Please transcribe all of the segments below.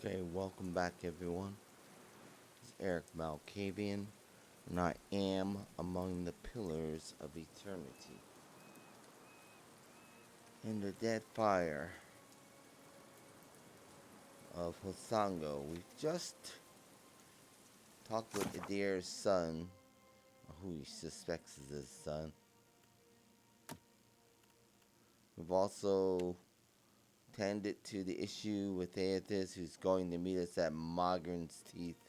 Okay, welcome back everyone. It's Erik Malkavian, and I am among the pillars of eternity. In the Deadfire of Hasongo, we've just talked with Adir's son, who he suspects is his son. We've also tended to the issue with Aethys, who's going to meet us at Mogren's Teeth.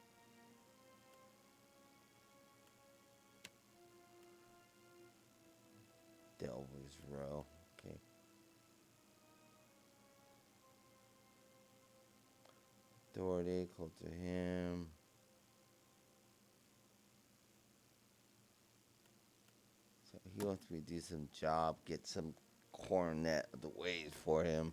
Delver's Row. Okay. Authority, close to him. So he wants me to do some job, get some coronet of the ways for him.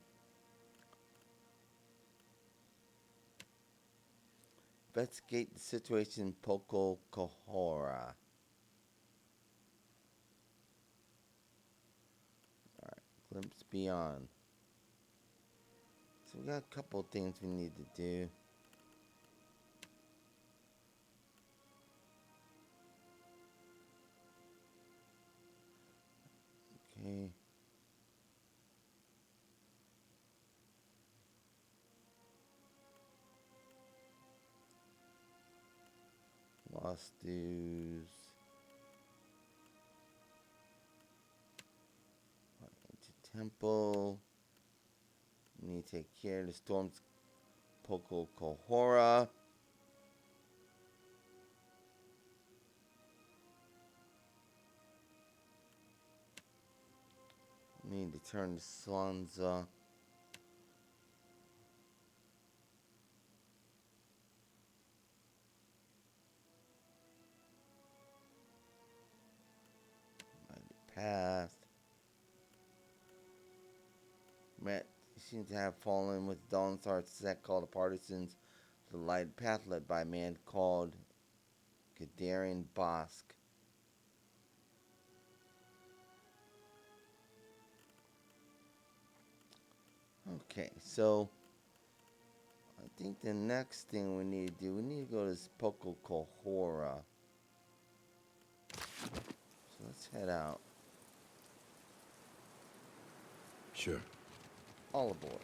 Investigate the situation in Poco Kohora. Alright, glimpse beyond. So we got a couple of things we need to do. Okay. Lost dues. Into temple. We need to take care of the storms. Poco Kohora. We need to turn to Swanza. Past. Met seems to have fallen with Dawnstar's sect called the Partisans to the light path led by a man called Gadarian Bosk. Okay, so I think the next thing we need to do, we need to go to this Poco Kohora. So let's head out. Sure. All aboard.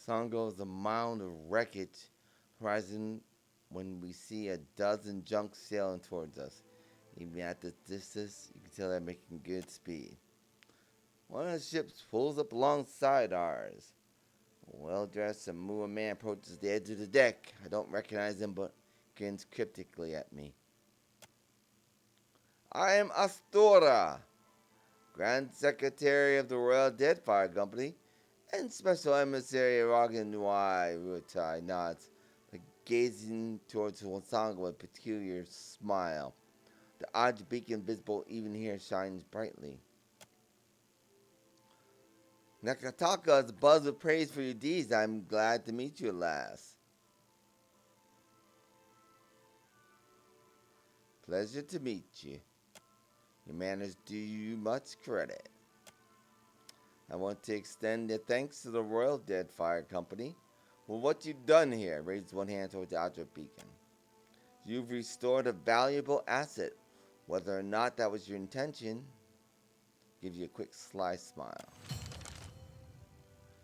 Hasongo is a mound of wreckage horizon when we see a dozen junks sailing towards us. Even at this distance, you can tell they're making good speed. One of the ships pulls up alongside ours. A well-dressed Samoa man approaches the edge of the deck. I don't recognize him, but grins cryptically at me. I am Astora, Grand Secretary of the Royal Deadfire Company, and Special Emissary Raganwai Rutai nods, but gazing towards Hasongo with a peculiar smile. The odd beacon visible even here shines brightly. Nakataka is buzz with praise for your deeds. I'm glad to meet you at last. Pleasure to meet you. Your manners do you much credit. I want to extend a thanks to the Royal Deadfire Company for what you've done here. Raise one hand towards the Outro Beacon. You've restored a valuable asset. Whether or not that was your intention, gives you a quick sly smile.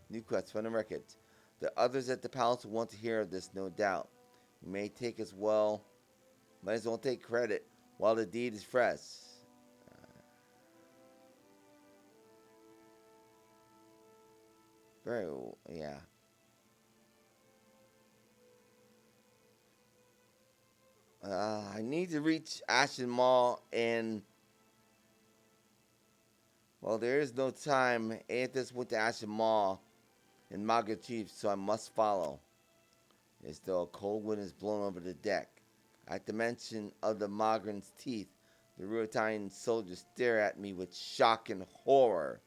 New quest from the records. The others at the palace will want to hear of this, no doubt. You may take as well, might as well take credit while the deed is fresh. Very, yeah. I need to reach Ashen Mall, and well, there is no time. Aethys went to Ashen Mall and Maga Chief, so I must follow. As though a cold wind is blown over the deck. At the mention of the Magran's teeth, the Ruritanian soldiers stare at me with shock and horror.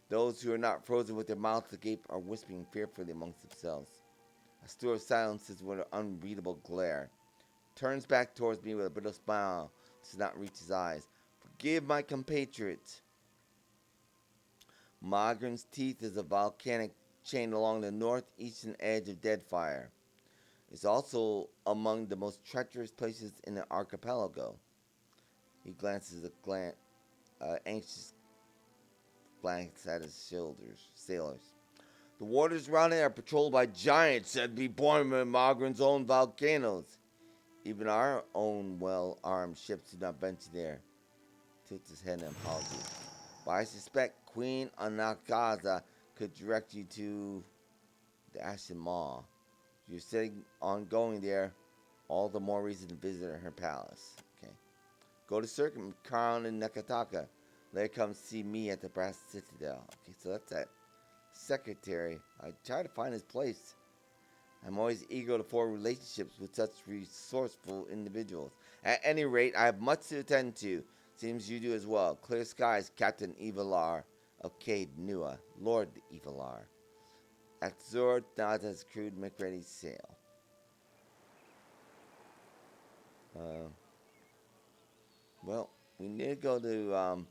Those who are not frozen with their mouths agape are whispering fearfully amongst themselves. A steward silences with an unreadable glare. Turns back towards me with a bitter smile, does not reach his eyes. Forgive my compatriots. Magran's teeth is a volcanic chain along the northeastern edge of Deadfire. It's also among the most treacherous places in the archipelago. He glances anxious glance at his sailors. The waters around it are patrolled by giants said to be born from Magran's own volcanoes. Even our own well-armed ships do not venture there. Tilts his head in apology. But I suspect Queen Anagaza could direct you to the Ashen Maw. If you're setting on going there, all the more reason to visit her palace. Okay. Go to Circum, Crown, and Nakataka. Let her come see me at the Brass Citadel. Okay, so that's that secretary. I try to find his place. I'm always eager to form relationships with such resourceful individuals. At any rate, I have much to attend to. Seems you do as well. Clear skies, Captain Evalar of Cade Nua, Lord Evalar. At Zor, Nada's crew to make ready to sail. Well, we need to go to,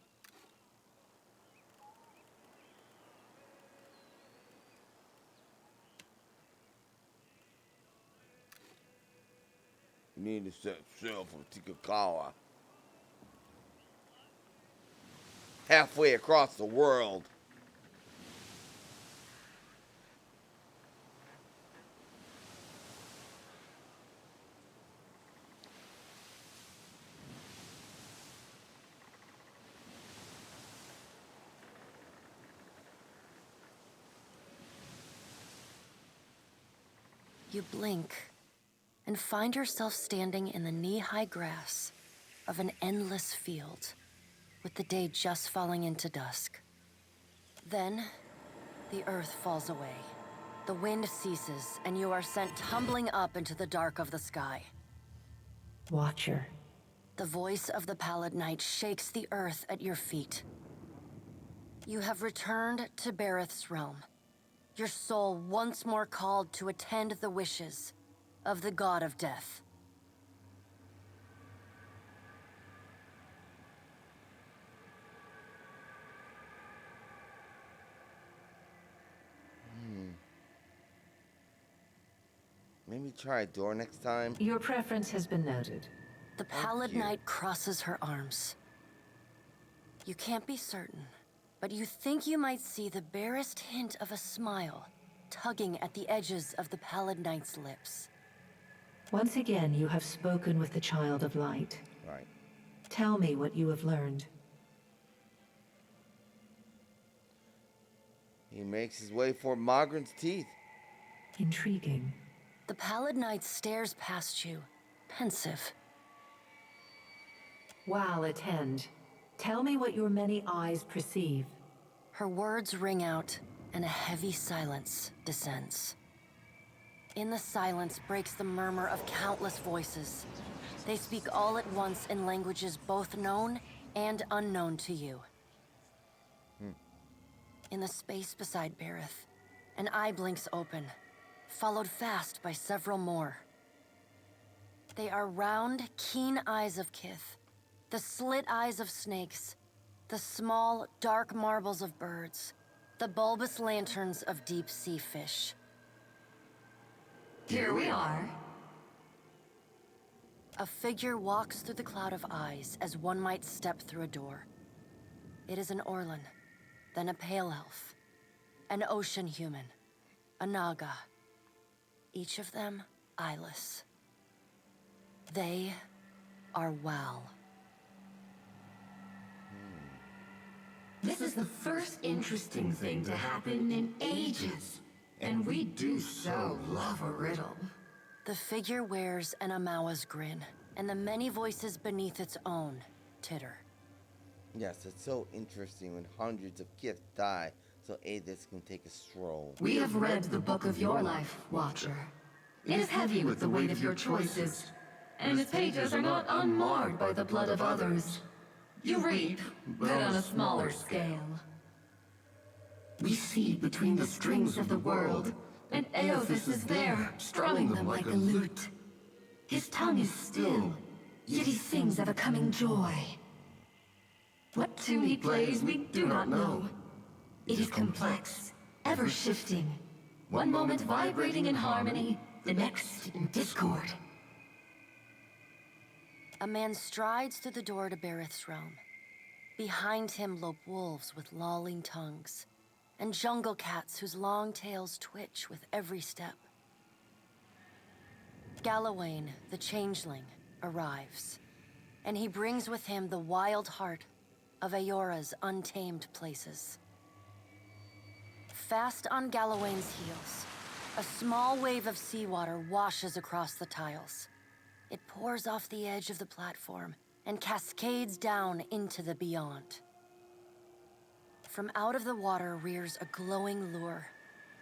we need to set sail from Tikakawa. Halfway across the world. You blink and find yourself standing in the knee-high grass of an endless field, with the day just falling into dusk. Then, the earth falls away. The wind ceases, and you are sent tumbling up into the dark of the sky. Watcher. The voice of the Pallid Knight shakes the earth at your feet. You have returned to Bareth's realm. Your soul once more called to attend the wishes of the god of death. Maybe try a door next time. Your preference has been noted. The Pallid Knight crosses her arms. You can't be certain, but you think you might see the barest hint of a smile tugging at the edges of the Pallid Knight's lips. Once again, you have spoken with the Child of Light. Right. Tell me what you have learned. He makes his way for Magran's teeth. Intriguing. The Pallid Knight stares past you, pensive. While attend. Tell me what your many eyes perceive. Her words ring out, and a heavy silence descends. In the silence breaks the murmur of countless voices. They speak all at once in languages both known and unknown to you. In the space beside Bareth, an eye blinks open, followed fast by several more. They are round, keen eyes of Kith, the slit eyes of snakes, the small, dark marbles of birds, the bulbous lanterns of deep-sea fish. Here we are. A figure walks through the cloud of eyes as one might step through a door. It is an Orlan, then a pale elf, an ocean human, a Naga, each of them eyeless. They are Wal. This is is the first interesting thing to happen in ages. And we do so love a riddle. The figure wears an Amawa's grin, and the many voices beneath its own titter. Yes, it's so interesting when hundreds of Kith die so Aethys can take a stroll. We have read the book of your life, Watcher. It is heavy with the weight of your choices, and its pages are not unmarred by the blood of others. You reap, but on a smaller scale. We see between the strings of the world, and Eothas is there, strumming them like a lute. His tongue is still, yet he sings of a coming joy. What tune he plays, we do not know. It is complex, ever-shifting. One moment vibrating in harmony, the next in discord. A man strides through the door to Berith's realm. Behind him lope wolves with lolling tongues, and jungle cats whose long tails twitch with every step. Galawain, the changeling, arrives, and he brings with him the wild heart of Eora's untamed places. Fast on Galawain's heels, a small wave of seawater washes across the tiles. It pours off the edge of the platform and cascades down into the beyond. From out of the water rears a glowing lure,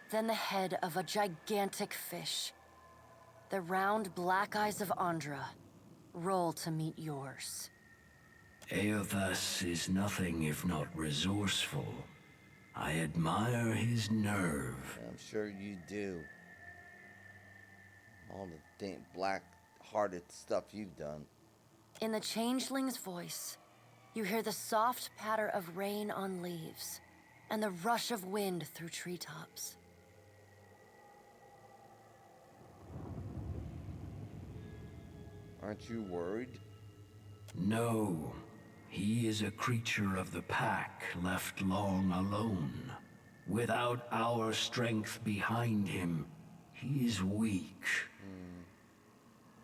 then the head of a gigantic fish. The round black eyes of Andra roll to meet yours. Eothas is nothing if not resourceful. I admire his nerve. I'm sure you do. All the black-hearted stuff you've done. In the changeling's voice, you hear the soft patter of rain on leaves and the rush of wind through treetops. Aren't you worried? No. He is a creature of the pack, left long alone. Without our strength behind him, he is weak.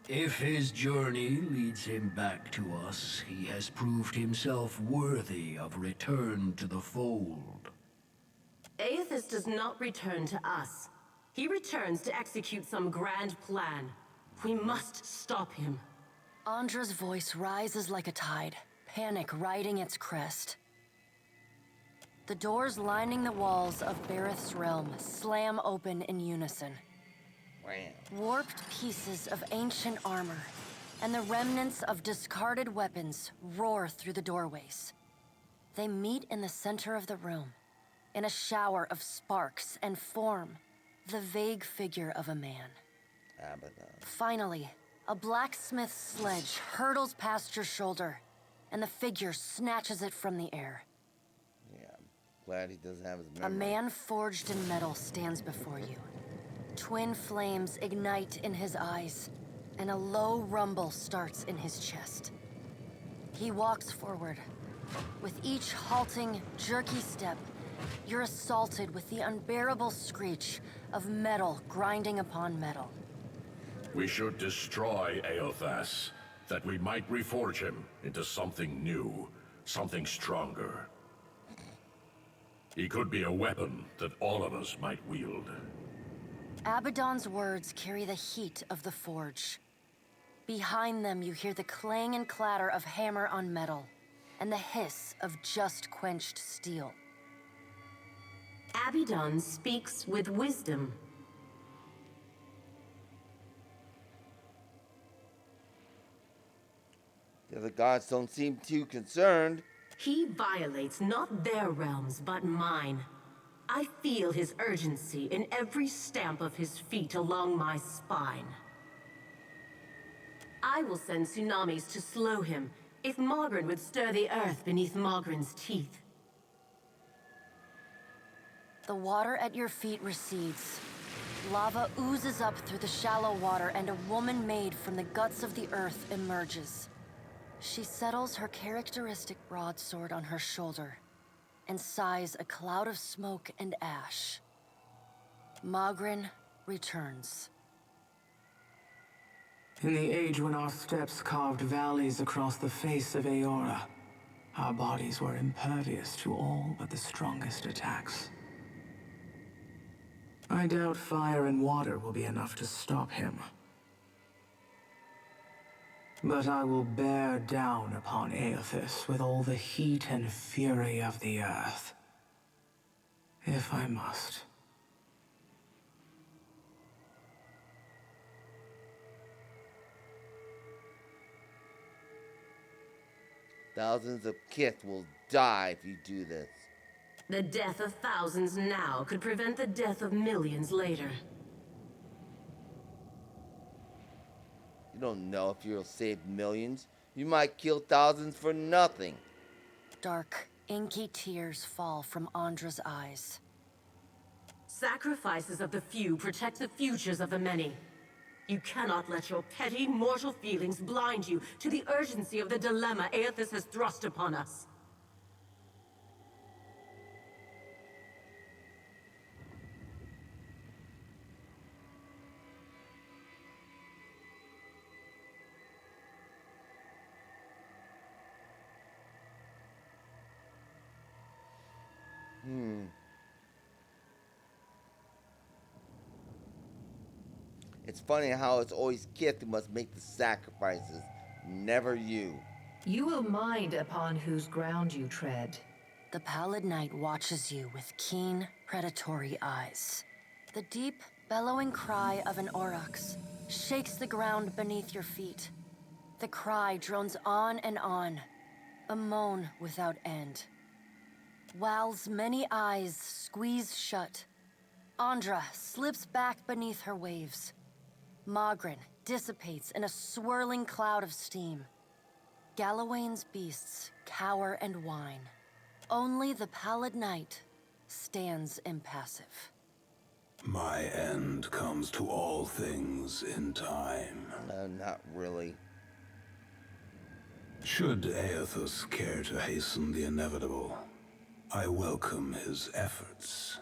If his journey leads him back to us, he has proved himself worthy of return to the fold. Eothas does not return to us. He returns to execute some grand plan. We must stop him. Andra's voice rises like a tide, panic riding its crest. The doors lining the walls of Berith's realm slam open in unison. Wham. Warped pieces of ancient armor and the remnants of discarded weapons roar through the doorways. They meet in the center of the room, in a shower of sparks, and form the vague figure of a man. Abaddon. Finally, a blacksmith's sledge hurtles past your shoulder, and the figure snatches it from the air. Yeah, I'm glad he doesn't have his memory. A man forged in metal stands before you. Twin flames ignite in his eyes, and a low rumble starts in his chest. He walks forward. With each halting, jerky step, you're assaulted with the unbearable screech of metal grinding upon metal. We should destroy Eothas, that we might reforge him into something new, something stronger. He could be a weapon that all of us might wield. Abaddon's words carry the heat of the forge. Behind them, you hear the clang and clatter of hammer on metal, and the hiss of just quenched steel. Abaddon speaks with wisdom. The other gods don't seem too concerned. He violates not their realms, but mine. I feel his urgency in every stamp of his feet along my spine. I will send tsunamis to slow him, if Mogren would stir the earth beneath Mogren's teeth. The water at your feet recedes. Lava oozes up through the shallow water, and a woman made from the guts of the earth emerges. She settles her characteristic broadsword on her shoulder and sighs a cloud of smoke and ash. Mogren returns. In the age when our steps carved valleys across the face of Eora, Our bodies were impervious to all but the strongest attacks. I doubt fire and water will be enough to stop him. But I will bear down upon Aethys with all the heat and fury of the earth. If I must. Thousands of Kith will die if you do this. The death of thousands now could prevent the death of millions later. You don't know if you'll save millions. You might kill thousands for nothing. Dark, inky tears fall from Andra's eyes. Sacrifices of the few protect the futures of the many. You cannot let your petty, mortal feelings blind you to the urgency of the dilemma Aethys has thrust upon us. It's funny how it's always Kith who must make the sacrifices, never you. You will mind upon whose ground you tread. The Pallid Knight watches you with keen, predatory eyes. The deep, bellowing cry of an aurochs shakes the ground beneath your feet. The cry drones on and on, a moan without end. Wal's many eyes squeeze shut. Andra slips back beneath her waves. Mogren dissipates in a swirling cloud of steam. Galawain's beasts cower and whine. Only the Pallid Knight stands impassive. My end comes to all things in time. No, not really. Should Aethys care to hasten the inevitable, I welcome his efforts.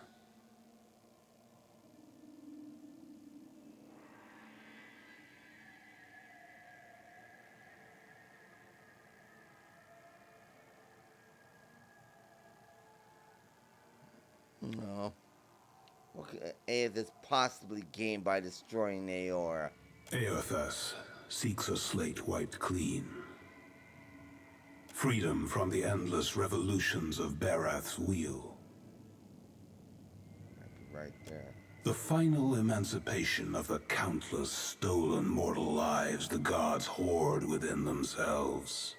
No. What could Aethys possibly gain by destroying Eora? Aethys seeks a slate wiped clean. Freedom from the endless revolutions of Barath's wheel. Right there. The final emancipation of the countless stolen mortal lives the gods hoard within themselves.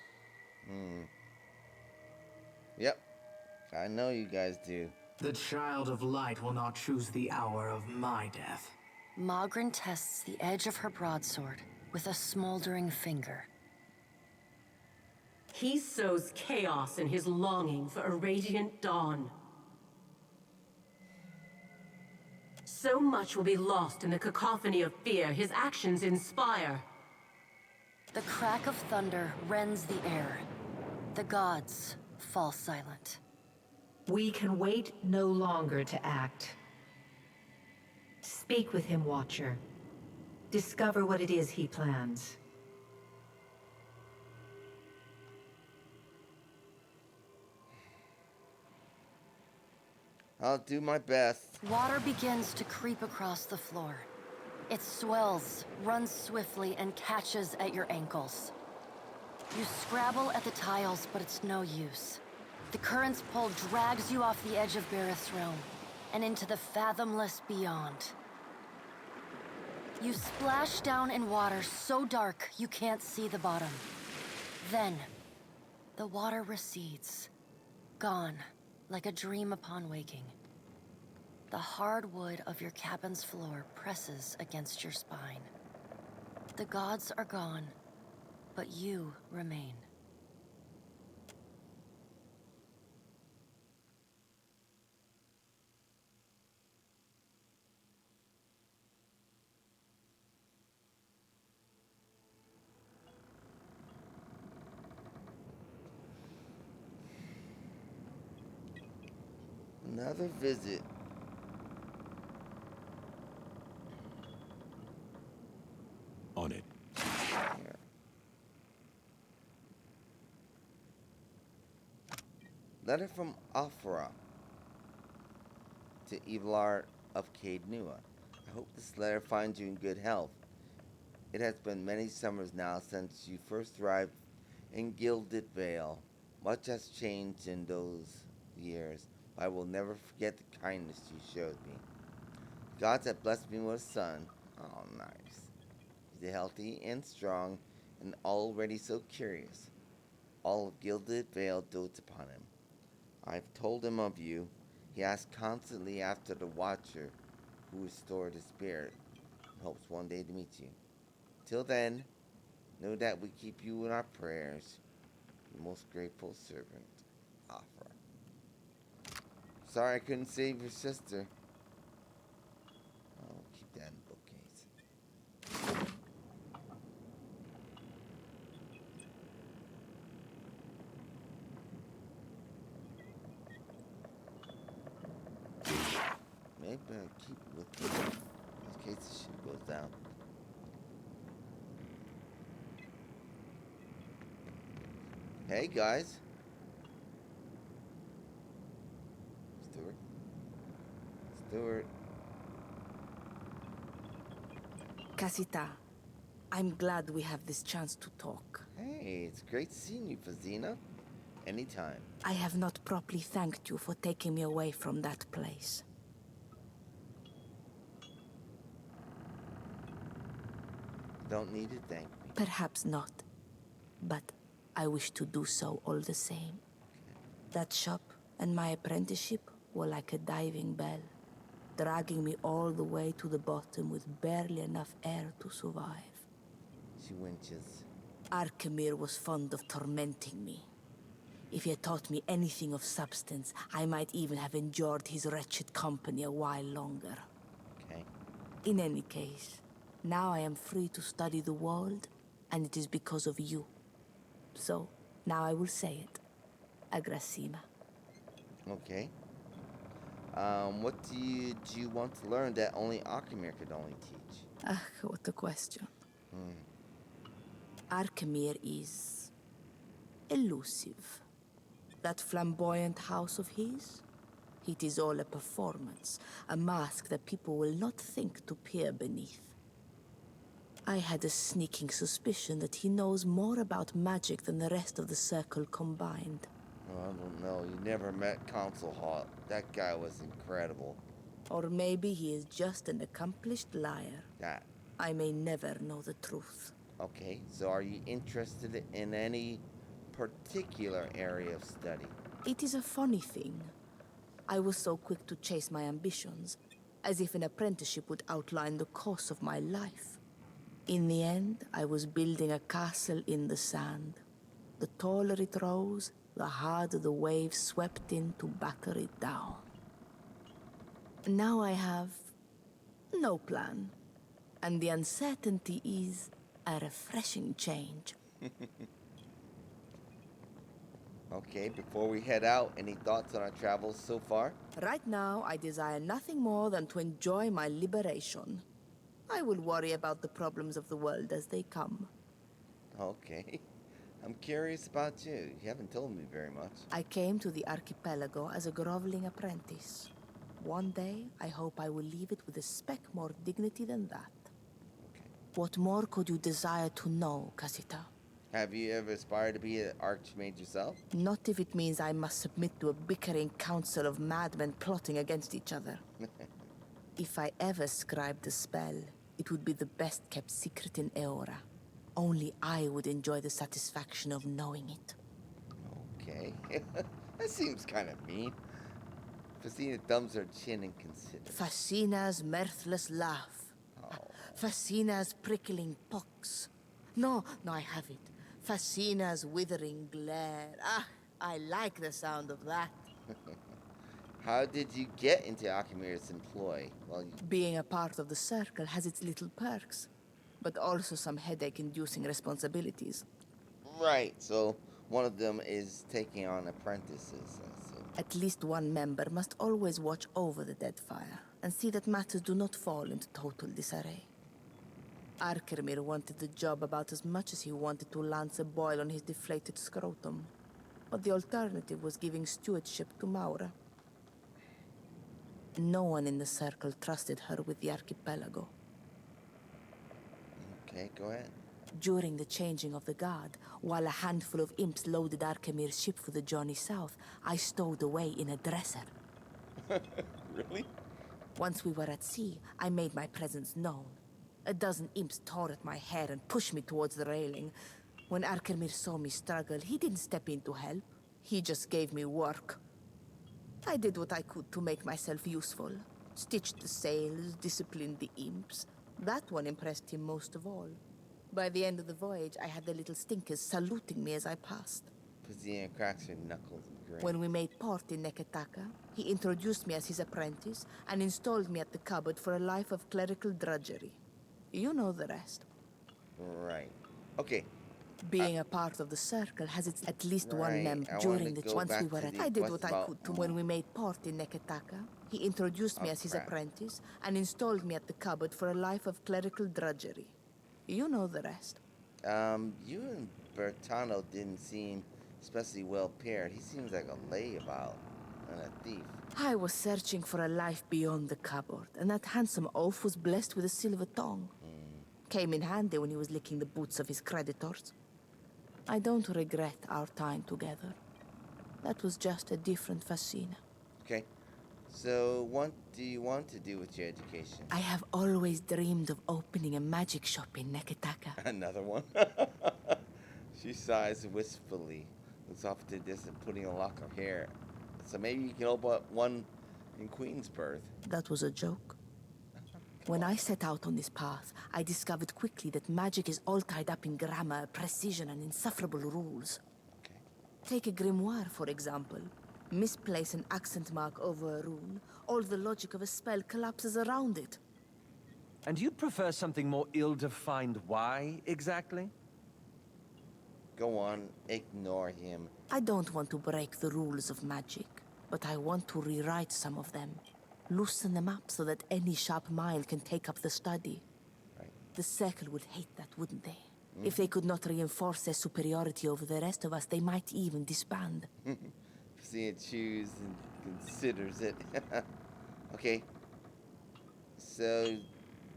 Yep. I know you guys do. The Child of Light will not choose the hour of my death. Mogren tests the edge of her broadsword with a smoldering finger. He sows chaos in his longing for a radiant dawn. So much will be lost in the cacophony of fear his actions inspire. The crack of thunder rends the air. The gods fall silent. We can wait no longer to act. Speak with him, Watcher. Discover what it is he plans. I'll do my best. Water begins to creep across the floor. It swells, runs swiftly, and catches at your ankles. You scrabble at the tiles, but it's no use. The current's pull drags you off the edge of Bareth's realm, and into the fathomless beyond. You splash down in water so dark you can't see the bottom. Then, the water recedes, gone like a dream upon waking. The hard wood of your cabin's floor presses against your spine. The gods are gone, but you remain. Another visit. On it. Here. Letter from Afra to Evelar of Cade Nua. I hope this letter finds you in good health. It has been many summers now since you first arrived in Gilded Vale. Much has changed in those years, but I will never forget the kindness you showed me. The gods have blessed me with a son. Oh, nice. He's healthy and strong, and already so curious. All of Gilded Vale dotes upon him. I've told him of you. He asks constantly after the Watcher who restored his spirit, and hopes one day to meet you. Till then, know that we keep you in our prayers. Your most grateful servant, Afra. Sorry I couldn't save your sister. I'll keep that in the bookcase. Maybe I keep it with me in case the ship goes down. Hey guys. Stuart. Casita, I'm glad we have this chance to talk. Hey, it's great seeing you, Fazina. Anytime. I have not properly thanked you for taking me away from that place. Don't need to thank me. Perhaps not, but I wish to do so all the same. That shop and my apprenticeship were like a diving bell, dragging me all the way to the bottom with barely enough air to survive. She winches. Arkemir was fond of tormenting me. If he had taught me anything of substance, I might even have endured his wretched company a while longer. Okay. In any case, now I am free to study the world, and it is because of you. So, now I will say it. Agrasima. Okay. What do you want to learn that only Arkemir could only teach? Ah, what a question. Arkemir is elusive. That flamboyant house of his? It is all a performance, a mask that people will not think to peer beneath. I had a sneaking suspicion that he knows more about magic than the rest of the Circle combined. Oh, I don't know. You never met Council Hall. That guy was incredible. Or maybe he is just an accomplished liar. That. I may never know the truth. Okay, so are you interested in any particular area of study? It is a funny thing. I was so quick to chase my ambitions, as if an apprenticeship would outline the course of my life. In the end, I was building a castle in the sand. The taller it rose, the harder the waves swept in to batter it down. Now I have no plan, and the uncertainty is a refreshing change. Okay, before we head out, any thoughts on our travels so far? Right now, I desire nothing more than to enjoy my liberation. I will worry about the problems of the world as they come. Okay. I'm curious about you. You haven't told me very much. I came to the archipelago as a groveling apprentice. One day, I hope I will leave it with a speck more dignity than that. Okay. What more could you desire to know, Casita? Have you ever aspired to be an archmage yourself? Not if it means I must submit to a bickering council of madmen plotting against each other. If I ever scribed a spell, it would be the best-kept secret in Eora. Only I would enjoy the satisfaction of knowing it. Okay. That seems kind of mean. Fasina thumbs her chin and considers. Fasina's mirthless laugh. Oh. Fasina's prickling pox. No, I have it. Fasina's withering glare. Ah, I like the sound of that. How did you get into Archimedes' employ? Well, Being a part of the Circle has its little perks, but also some headache-inducing responsibilities. Right, so one of them is taking on apprentices, I assume. At least one member must always watch over the Deadfire and see that matters do not fall into total disarray. Arkemir wanted the job about as much as he wanted to lance a boil on his deflated scrotum. but the alternative was giving stewardship to Maura. No one in the circle trusted her with the archipelago. Okay, go ahead. During the changing of the guard, while a handful of imps loaded Archimir's ship for the journey south, I stowed away in a dresser. Really? Once we were at sea, I made my presence known. A dozen imps tore at my hair and pushed me towards the railing. When Arkemir saw me struggle, he didn't step in to help. He just gave me work. I did what I could to make myself useful. Stitched the sails, disciplined the imps. That one impressed him most of all. By the end of the voyage, I had the little stinkers saluting me as I passed. Pazina cracks her knuckles and grins. When we made port in Neketaka, he introduced me as his apprentice and installed me at the cupboard for a life of clerical drudgery. You know the rest. Right. Okay. Being a part of the circle has its at least one Right, member I during wanna the go once we back were to at. the I did quest what I about- could to when we made port in Neketaka. He introduced me as his crap. apprentice and installed me at the cupboard for a life of clerical drudgery. You know the rest. You and Bertano didn't seem especially well paired. He seems like a layabout and a thief. I was searching for a life beyond the cupboard, and that handsome oaf was blessed with a silver tongue. Came in handy when he was licking the boots of his creditors. I don't regret our time together. That was just a different Fascina. Okay. So, what do you want to do with your education? I have always dreamed of opening a magic shop in Neketaka. Another one? She sighs wistfully, looks off to the distance, putting a lock of hair. So maybe you can open up one in Queensburg. That was a joke. When I set out on this path, I discovered quickly that magic is all tied up in grammar, precision, and insufferable rules. Okay. Take a grimoire, for example. Misplace an accent mark over a rune, all the logic of a spell collapses around it. And you'd prefer something more ill-defined why, exactly? Go on, ignore him. I don't want to break the rules of magic, but I want to rewrite some of them. Loosen them up so that any sharp mind can take up the study. Right. The Circle would hate that, wouldn't they? If they could not reinforce their superiority over the rest of us, they might even disband. See it, choose, and considers it. Okay. So,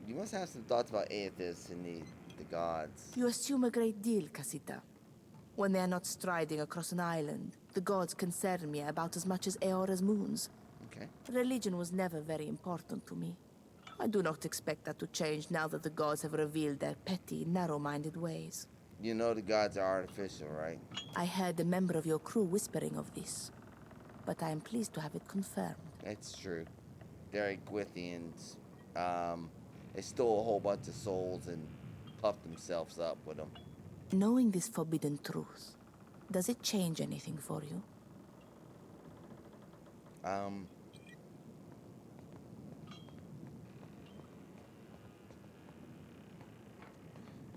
you must have some thoughts about Aethys and the gods. You assume a great deal, Casita. When they are not striding across an island, the gods concern me about as much as Eora's moons. Okay. Religion was never very important to me. I do not expect that to change now that the gods have revealed their petty, narrow-minded ways. You know the gods are artificial, right? I heard a member of your crew whispering of this, but I am pleased to have it confirmed. It's true. They're Gwithians. They stole a whole bunch of souls and puffed themselves up with them. Knowing this forbidden truth, does it change anything for you?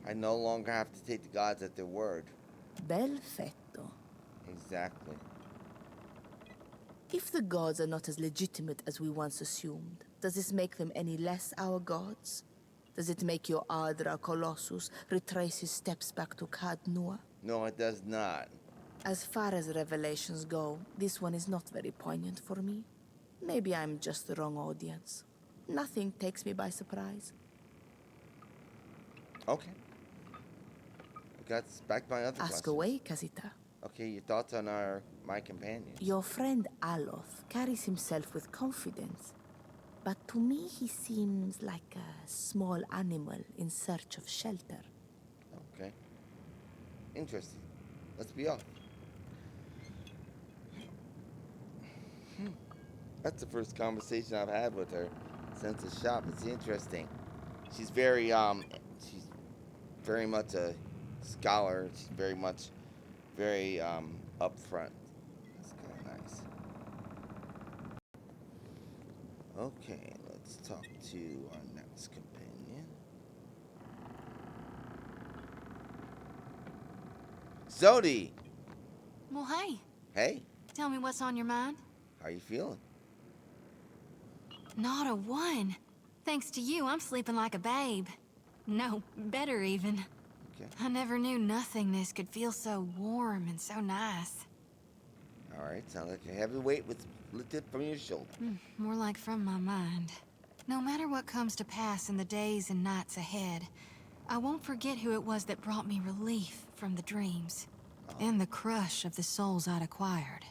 I no longer have to take the gods at their word. Bel fetto. Exactly. If the gods are not as legitimate as we once assumed, does this make them any less our gods? Does it make your Ardra Colossus retrace his steps back to Kad Nua? No, it does not. As far as revelations go, this one is not very poignant for me. Maybe I'm just the wrong audience. Nothing takes me by surprise. Okay. That's back to my other Ask question. away, Casita. Okay, your thoughts on my companion. Your friend Aloth carries himself with confidence, but to me he seems like a small animal in search of shelter. Okay. Interesting. Let's be off. That's the first conversation I've had with her since the shop. It's interesting. She's very much a scholar. She's very upfront. That's kind of nice. Okay, let's talk to our next companion. Zodi! Well, hey. Hey, Tell me what's on your mind. how you feeling? Not a one. Thanks to you, I'm sleeping like a babe. No, better even. Okay. I never knew nothingness could feel so warm and so nice. Alright, sounds like a heavy weight was lifted from your shoulder. More like from my mind. No matter what comes to pass in the days and nights ahead, I won't forget who it was that brought me relief from the dreams. And the crush of the souls I'd acquired.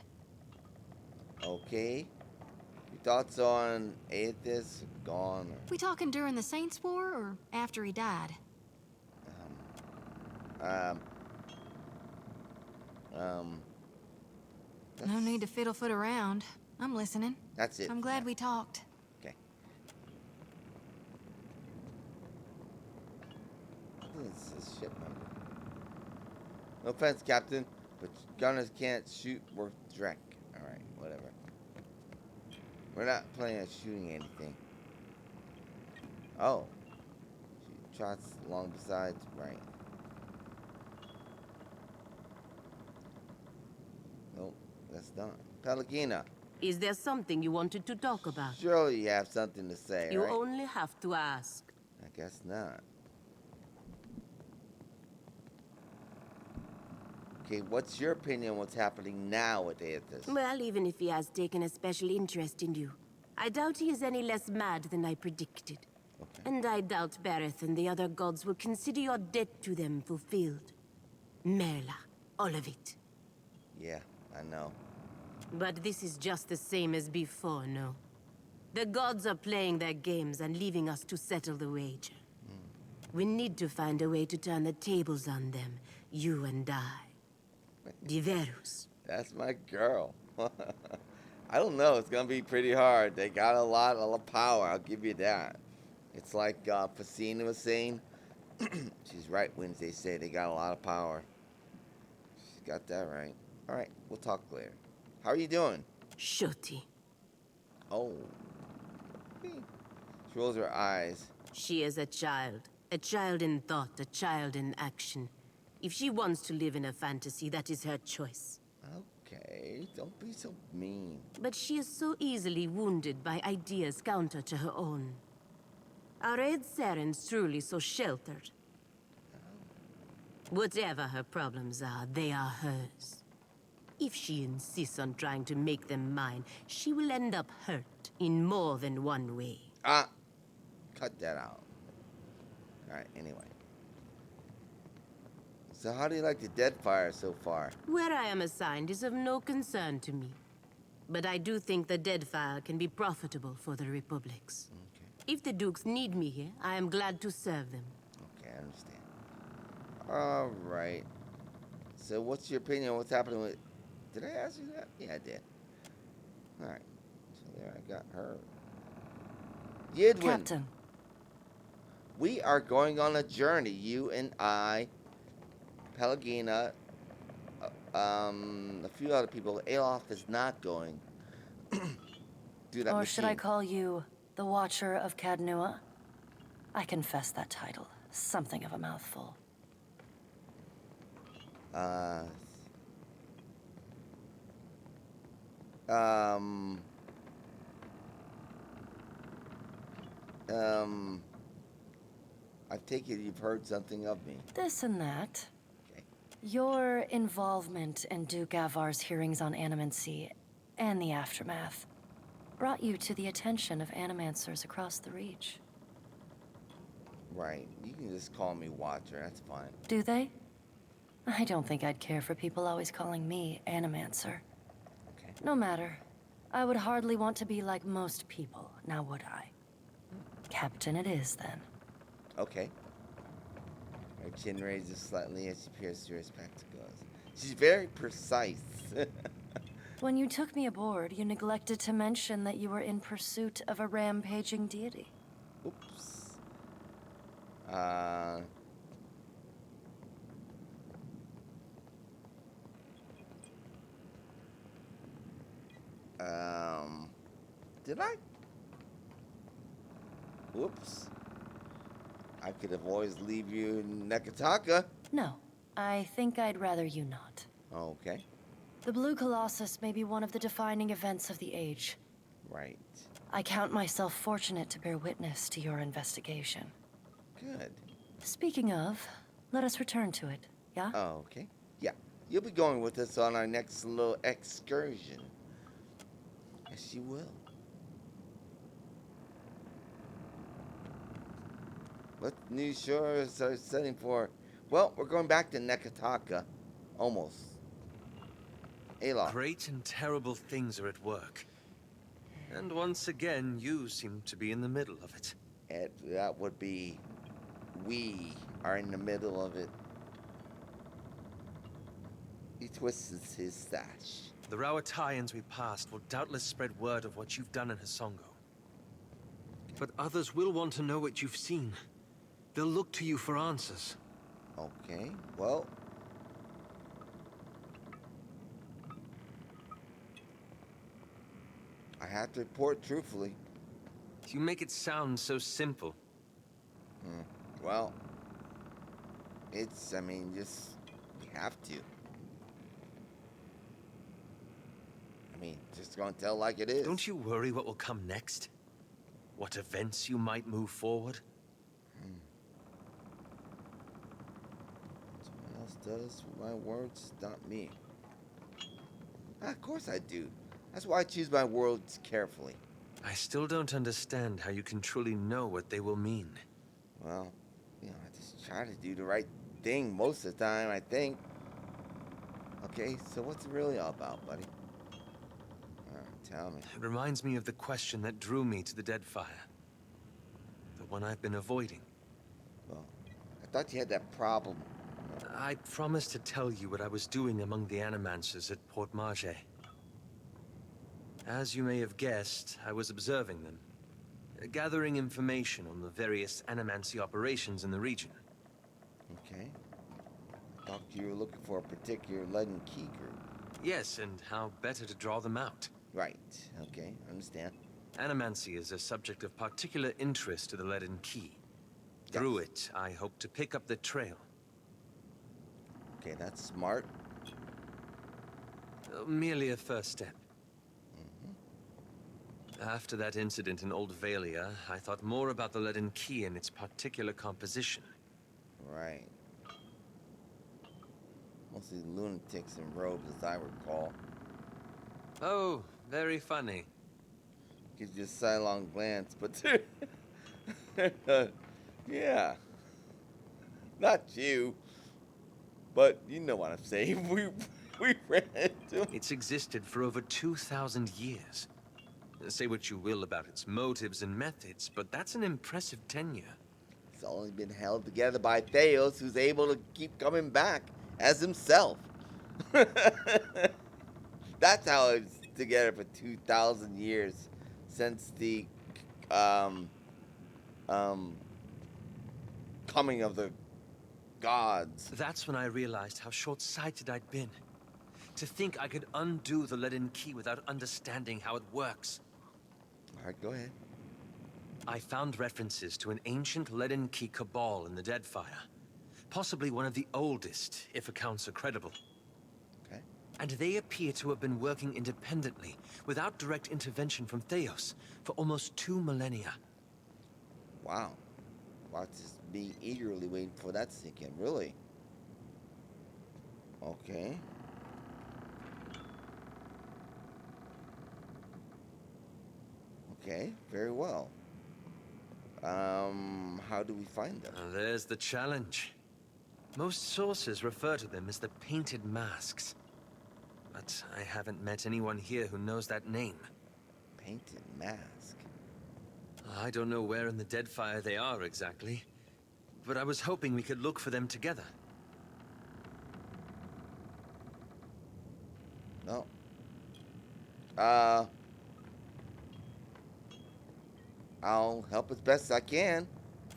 Okay. Your thoughts on Aethys? Gone? Or, We talking during the Saints' War or after he died? No need to fiddle-foot around. I'm listening. That's it. I'm glad we talked. Okay. I think it's a ship number. No offense, Captain, but gunners can't shoot worth dreck. Alright, whatever. We're not planning on shooting anything. Oh. Shoot shots along the sides. Right. Nope, that's not. Pelagina. Is there something you wanted to talk about? Surely you have something to say, You right? only have to ask. I guess not. Okay, what's your opinion on what's happening now with Aethys? Well, even if he has taken a special interest in you, I doubt he is any less mad than I predicted. Okay. And I doubt Bareth and the other gods will consider your debt to them fulfilled. Merla, all of it. Yeah, I know. But this is just the same as before, no? The gods are playing their games and leaving us to settle the wager. We need to find a way to turn the tables on them, you and I. Diverus. That's my girl. I don't know. It's gonna be pretty hard. They got a lot of power. I'll give you that. It's like Facina was saying. She's right when they say they got a lot of power. She's got that right. All right, we'll talk later. How are you doing? Shooty. Oh. She rolls her eyes. She is a child in thought, a child in action. If she wants to live in a fantasy, that is her choice. Okay, don't be so mean. But she is so easily wounded by ideas counter to her own. Are Red Saren's truly so sheltered? Whatever her problems are, they are hers. If she insists on trying to make them mine, she will end up hurt in more than one way. Ah! Cut that out. Alright, anyway. So how do you like the Deadfire so far? Where I am assigned is of no concern to me. But I do think the Deadfire can be profitable for the Republics. Okay. If the Dukes need me here, I am glad to serve them. Okay, I understand. Alright. So what's your opinion on what's happening with... Did I ask you that? Yeah, I did. Alright. So there, I got her. Yidwin. Captain. We are going on a journey, you and I, Pelagina, a few other people. Alof is not going. Do that Or machine. should I call you the Watcher of Cadnua? I confess that title. Something of a mouthful. I take it you've heard something of me. This and that. Okay. Your involvement in Duke Avar's hearings on animancy and the aftermath brought you to the attention of animancers across the Reach. Right. You can just call me Watcher. That's fine. Do they? I don't think I'd care for people always calling me Animancer. Okay. No matter. I would hardly want to be like most people, now would I? Captain it is, then. Okay. Her chin raises slightly as she peers through her spectacles. She's very precise. When you took me aboard, you neglected to mention that you were in pursuit of a rampaging deity. Oops. Did I? Whoops. I could have always leave you in Nekataka. No, I think I'd rather you not. Okay. The Blue Colossus may be one of the defining events of the age. Right. I count myself fortunate to bear witness to your investigation. Good. Speaking of, let us return to it, yeah? Oh, okay. Yeah. You'll be going with us on our next little excursion. Yes, you will. What new shores are setting for? Well, we're going back to Nekataka. Almost. Aloft. Great and terrible things are at work. And once again, you seem to be in the middle of it. And that would be... We are in the middle of it. He twists his stash. The Rawatayans we passed will doubtless spread word of what you've done in Hasongo. But others will want to know what you've seen. They'll look to you for answers. Okay, well... I have to report truthfully. You make it sound so simple. Well... It's, I mean, just... We have to. I mean, just gonna tell like it is. Don't you worry what will come next? What events you might move forward? Someone else does my words, not me. Of course I do. That's why I choose my words carefully. I still don't understand how you can truly know what they will mean. Well, you know, I just try to do the right thing most of the time, I think. Okay, so what's it really all about, buddy? Tell me. It reminds me of the question that drew me to the Deadfire. The one I've been avoiding. Well, I thought you had that problem. I promised to tell you what I was doing among the Animancers at Port Marge. As you may have guessed, I was observing them, gathering information on the various Animancy operations in the region. Okay. I thought you were looking for a particular lead and key group. Yes, and how better to draw them out. Right. Okay, understand. Animancy is a subject of particular interest to the Lead and Key. Yes. Through it, I hope to pick up the trail. Okay, that's smart. Merely a first step. After that incident in Old Valia, I thought more about the Lead and Key and its particular composition. Right. Mostly lunatics in robes, as I recall. Oh, very funny. Gives you a sidelong glance, but... yeah. Not you. But you know what I'm saying. We ran into him. It's existed for over 2,000 years. Say what you will about its motives and methods, but that's an impressive tenure. It's only been held together by Theos, who's able to keep coming back as himself. That's how it's together for 2,000 years, since the coming of the gods. That's when I realized how short-sighted I'd been. To think I could undo the Lead and Key without understanding how it works. All right, go ahead. I found references to an ancient Lead and Key cabal in the Deadfire. Possibly one of the oldest, if accounts are credible. Okay. And they appear to have been working independently, without direct intervention from Theos, for almost 2 millennia. Wow. Watch me eagerly waiting for that to sink in, really. Okay. Okay, very well. How do we find them? There's the challenge. Most sources refer to them as the Painted Masks. But I haven't met anyone here who knows that name. Painted Mask? I don't know where in the Deadfire they are exactly, but I was hoping we could look for them together. No. I'll help as best I can.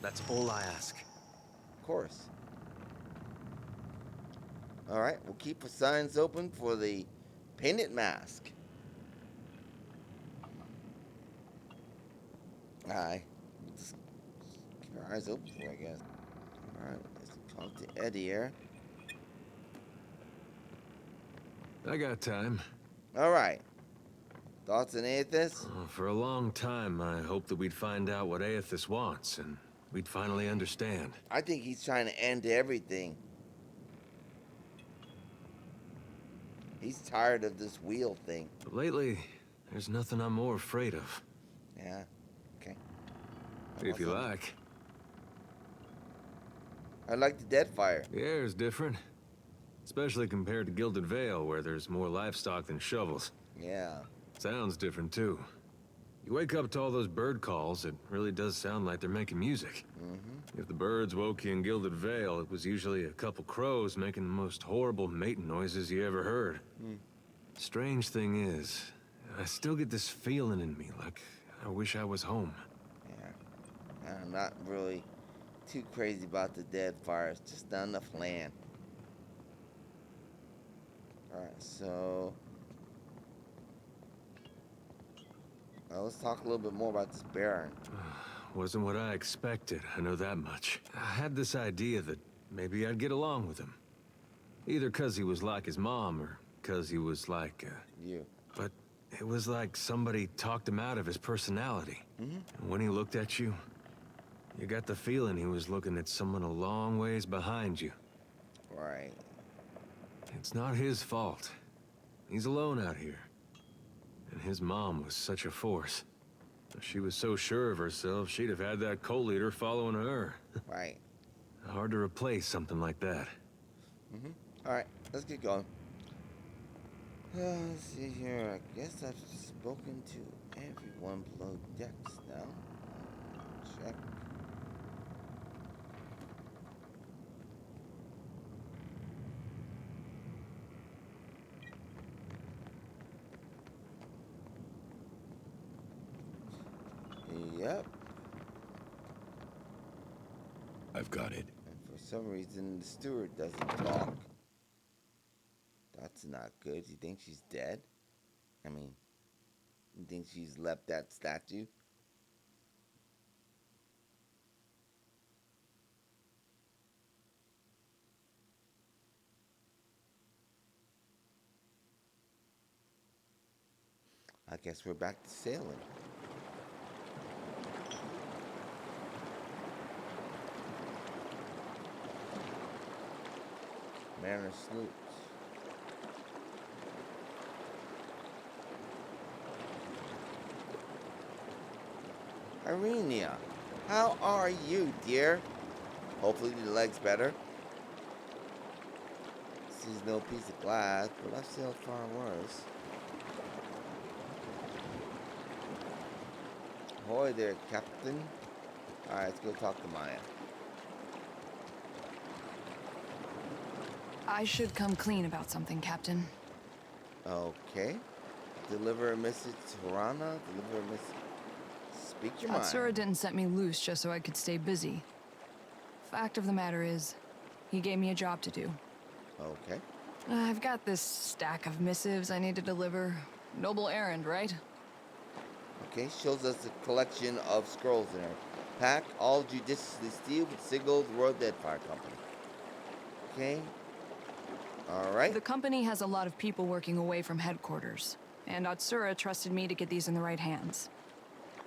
That's all I ask. Of course. Alright, we'll keep the signs open for the Painted Mask. Aye. Just keep our eyes open for it, I guess. Alright, let's talk to Eddie here. I got time. Alright. Thoughts on Aethys? For a long time, I hoped that we'd find out what Aethys wants, and we'd finally understand. I think he's trying to end everything. He's tired of this wheel thing. But lately, there's nothing I'm more afraid of. Yeah. Okay. If you like. I like the Deadfire. The air is different. Especially compared to Gilded Vale, where there's more livestock than shovels. Yeah. Sounds different, too. You wake up to all those bird calls, it really does sound like they're making music. If the birds woke you in Gilded Vale, it was usually a couple crows making the most horrible mating noises you ever heard. Strange thing is, I still get this feeling in me, like I wish I was home. Yeah. I'm not really too crazy about the Deadfire. It's just not enough land. Alright, so... let's talk a little bit more about this Baron. Wasn't what I expected, I know that much. I had this idea that maybe I'd get along with him. Either because he was like his mom, or because he was like, You. But it was like somebody talked him out of his personality. And when he looked at you, you got the feeling he was looking at someone a long ways behind you. Right. It's not his fault. He's alone out here. And his mom was such a force. If she was so sure of herself, she'd have had that cult leader following her. Right. Hard to replace something like that. Alright, let's get going. Let's see here. I guess I've spoken to everyone below decks now. Check. Yep. I've got it. And for some reason, the steward doesn't talk. That's not good. You think she's dead? I mean, you think she's left that statue? I guess we're back to sailing. Mariner sloops. Irenia, how are you, dear? Hopefully your leg's better. This is no piece of glass, but I've sailed far worse. Ahoy there, Captain. Alright, let's go talk to Maya. I should come clean about something, Captain. Okay. Deliver a message to Harana. Deliver a message. Speak your mind. Atsura didn't set me loose just so I could stay busy. Fact of the matter is, he gave me a job to do. Okay. I've got this stack of missives I need to deliver. Noble errand, right? Okay, shows us a collection of scrolls in her pack, all judiciously sealed with signal of the Royal Deadfire Company. Okay. Alright. The company has a lot of people working away from headquarters, and Atsura trusted me to get these in the right hands.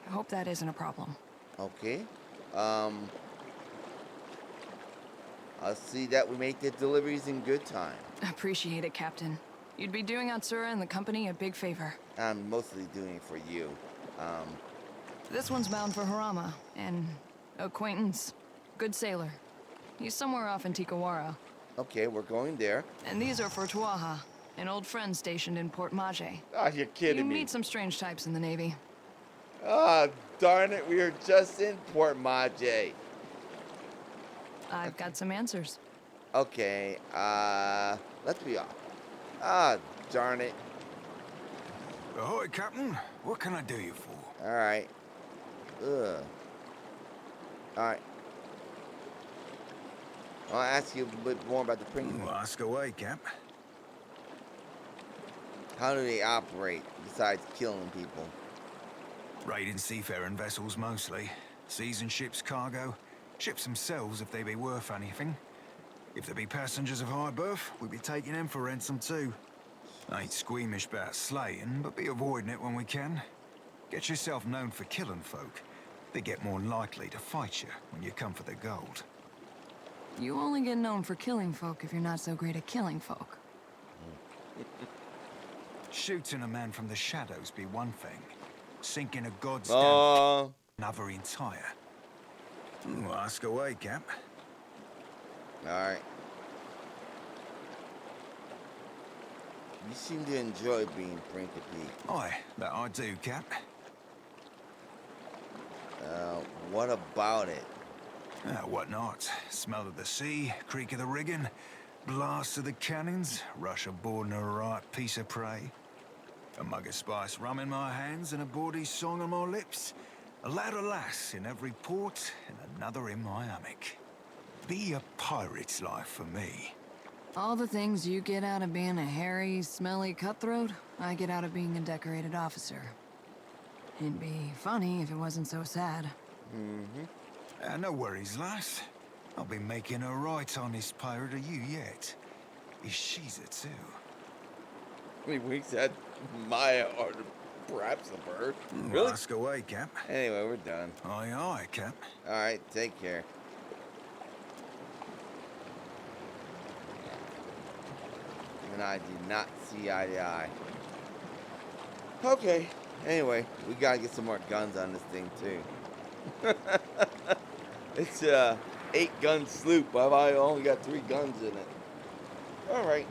I hope that isn't a problem. Okay. I'll see that we make the deliveries in good time. Appreciate it, Captain. You'd be doing Atsura and the company a big favor. I'm mostly doing it for you. This one's bound for Harama, an acquaintance. Good sailor. He's somewhere off in Tikawara. Okay, we're going there. And these are for Tuaha, an old friend stationed in Port Mage. Ah, you're kidding You me. meet some strange types in the Navy. Ah, darn it, we were just in Port Mage. I've got some answers. Okay, let's be off. Ah, darn it. Ahoy, Captain. What can I do you for? Alright. Ugh. Alright. I'll ask you a bit more about the Prince. Ask away, Cap. How do they operate besides killing people? Raiding seafaring vessels mostly. Seasoned ships cargo. Ships themselves if they be worth anything. If there be passengers of high berth, we be taking them for ransom too. Ain't squeamish about slaying, but be avoiding it when we can. Get yourself known for killing folk. They get more likely to fight you when you come for the gold. You only get known for killing folk if you're not so great at killing folk. Shooting a man from the shadows be one thing. Sinking a god's Oh, another entire. Ask away, Cap. alright. You seem to enjoy being Principe. Aye, that I do, Cap. What about it? What not? Smell of the sea, creak of the rigging, blast of the cannons, rush aboard and a right piece of prey. A mug of spice rum in my hands and a bawdy song on my lips. A lad or lass in every port and another in my hammock. Be a pirate's life for me. All the things you get out of being a hairy, smelly cutthroat, I get out of being a decorated officer. It'd be funny if it wasn't so sad. No worries, lass. I'll be making a right honest pirate of you yet. Is she's it too? He winks at Maya or perhaps the bird. Really? Ask away, Cap. Anyway, we're done. Aye, aye, Cap. Alright, take care. You and I do not see eye to eye. Okay. Anyway, we gotta get some more guns on this thing too. It's a 8-gun sloop. I've only got 3 guns in it. Alright.